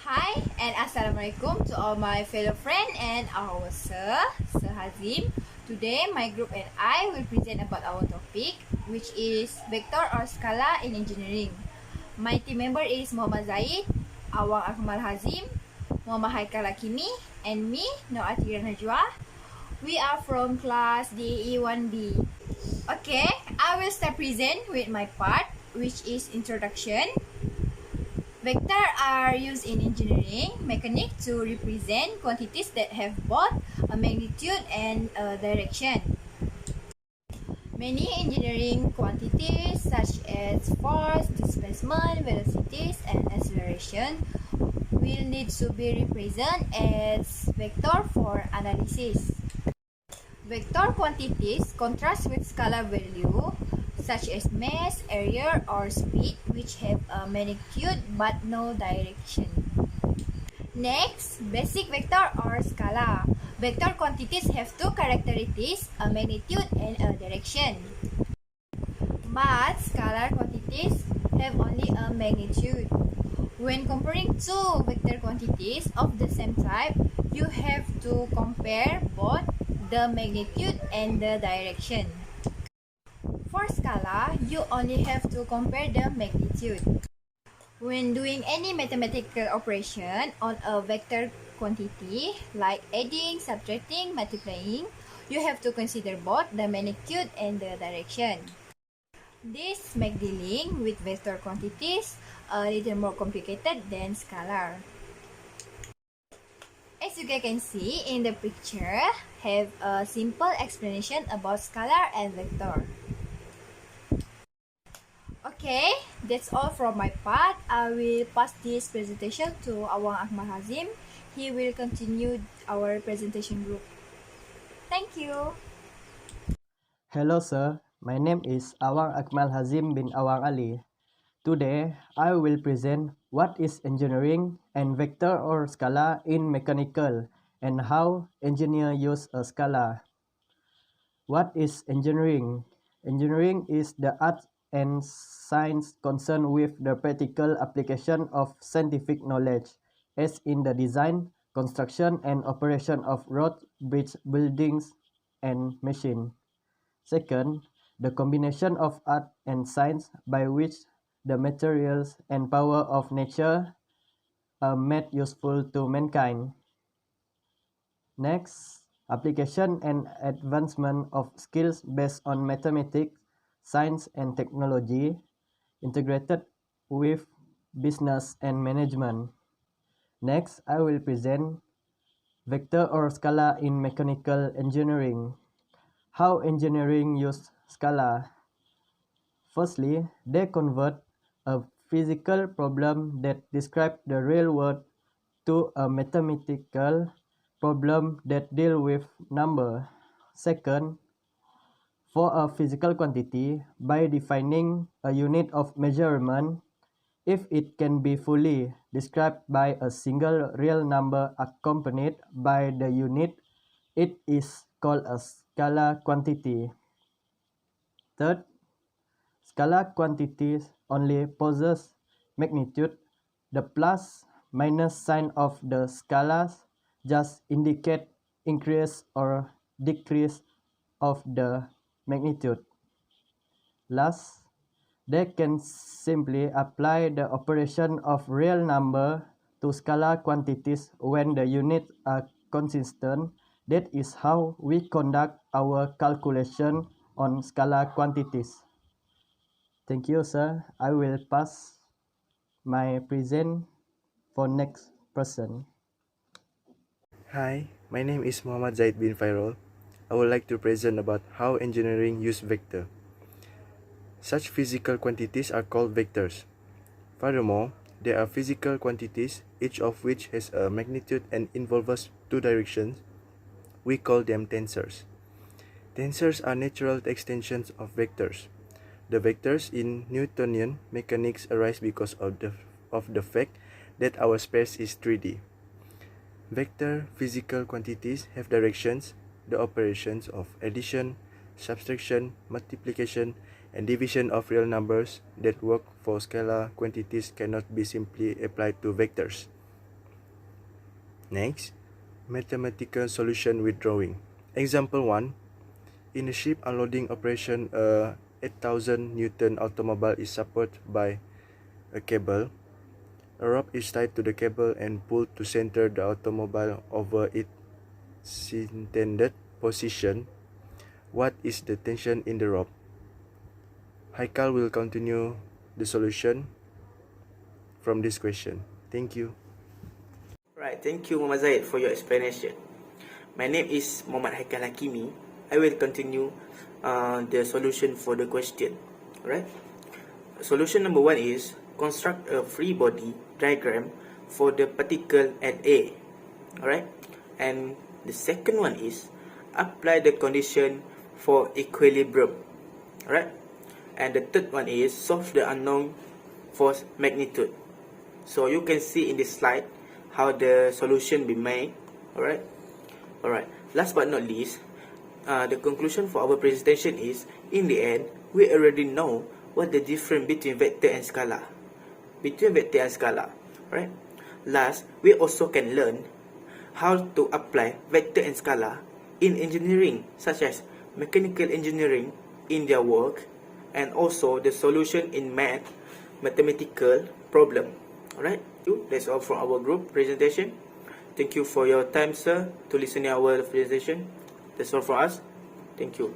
Hi and Assalamualaikum to all my fellow friend and our Sir Hazim. Today my group and I will present about our topic, which is vector or scalar in engineering. My team member is Muhammad Zaid, Awang Akmal Hazim, Muhammad Haikal Hakimi, and me, Noor Atira Najwa. We are from class DE1B. Okay, I will start present with my part, which is introduction. Vectors are used in engineering mechanics to represent quantities that have both a magnitude and a direction. Many engineering quantities such as force, displacement, velocities, and acceleration will need to be represented as vector for analysis. Vector quantities contrast with scalar value such as mass, area, or speed, which have a magnitude but no direction. Next, basic vector or scalar. Vector quantities have two characteristics, a magnitude and a direction. But scalar quantities have only a magnitude. When comparing two vector quantities of the same type, you have to compare both the magnitude and the direction. For scalar, you only have to compare the magnitude. When doing any mathematical operation on a vector quantity, like adding, subtracting, multiplying, you have to consider both the magnitude and the direction. This makes dealing with vector quantities a little more complicated than scalar. As you guys can see in the picture, have a simple explanation about scalar and vector. Okay, that's all from my part. I will pass this presentation to Awang Akmal Hazim. He will continue our presentation group. Thank you. Hello sir, my name is Awang Akmal Hazim bin Awang Ali. Today, I will present what is engineering and vector or scalar in mechanical and how engineers use a scalar. What is engineering? Engineering is the art and science concerned with the practical application of scientific knowledge, as in the design, construction, and operation of roads, bridges, buildings, and machines. Second, the combination of art and science by which the materials and power of nature are made useful to mankind. Next, application and advancement of skills based on mathematics, science, and technology, integrated with business and management. Next, I will present vector or scalar in mechanical engineering. How engineering use scalar. Firstly, they convert a physical problem that describes the real world to a mathematical problem that deals with number. Second, for a physical quantity, by defining a unit of measurement, if it can be fully described by a single real number accompanied by the unit, it is called a scalar quantity. Third, scalar quantities only possess magnitude. The plus minus sign of the scalars just indicate increase or decrease of the magnitude. Last, they can simply apply the operation of real number to scalar quantities when the units are consistent. That is how we conduct our calculation on scalar quantities. Thank you, sir. I will pass my present for next person. Hi, my name is Muhammad Zaid bin Fairol. I would like to present about how engineering use vector. Such physical quantities are called vectors. Furthermore, there are physical quantities, each of which has a magnitude and involves two directions. We call them tensors. Tensors are natural extensions of vectors. The vectors in Newtonian mechanics arise because of the fact that our space is 3D. Vector physical quantities have directions. The operations of addition, subtraction, multiplication, and division of real numbers that work for scalar quantities cannot be simply applied to vectors. Next, mathematical solution with drawing. Example 1. In a ship unloading operation, a 8,000 Newton automobile is supported by a cable. A rope is tied to the cable and pulled to center the automobile over its intended position. What is the tension in the rope? Haikal will continue the solution from this question. Thank you. Right, thank you Muhammad Zaid for your explanation. My name is Muhammad Haikal Hakimi. I will continue the solution for the question. Alright. Solution number 1 is construct a free body diagram for the particle at A. Alright. And the second one is apply the condition for equilibrium. Alright. And the third one is solve the unknown force magnitude. So you can see in this slide how the solution be made. Alright. Last but not least, the conclusion for our presentation is, in the end, we already know what the difference between vector and scalar. Right? Last, we also can learn how to apply vector and scalar in engineering, such as mechanical engineering in their work, and also the solution in mathematical problem. Alright, that's all from our group presentation. Thank you for your time, sir, to listen to our presentation. That's all for us. Thank you.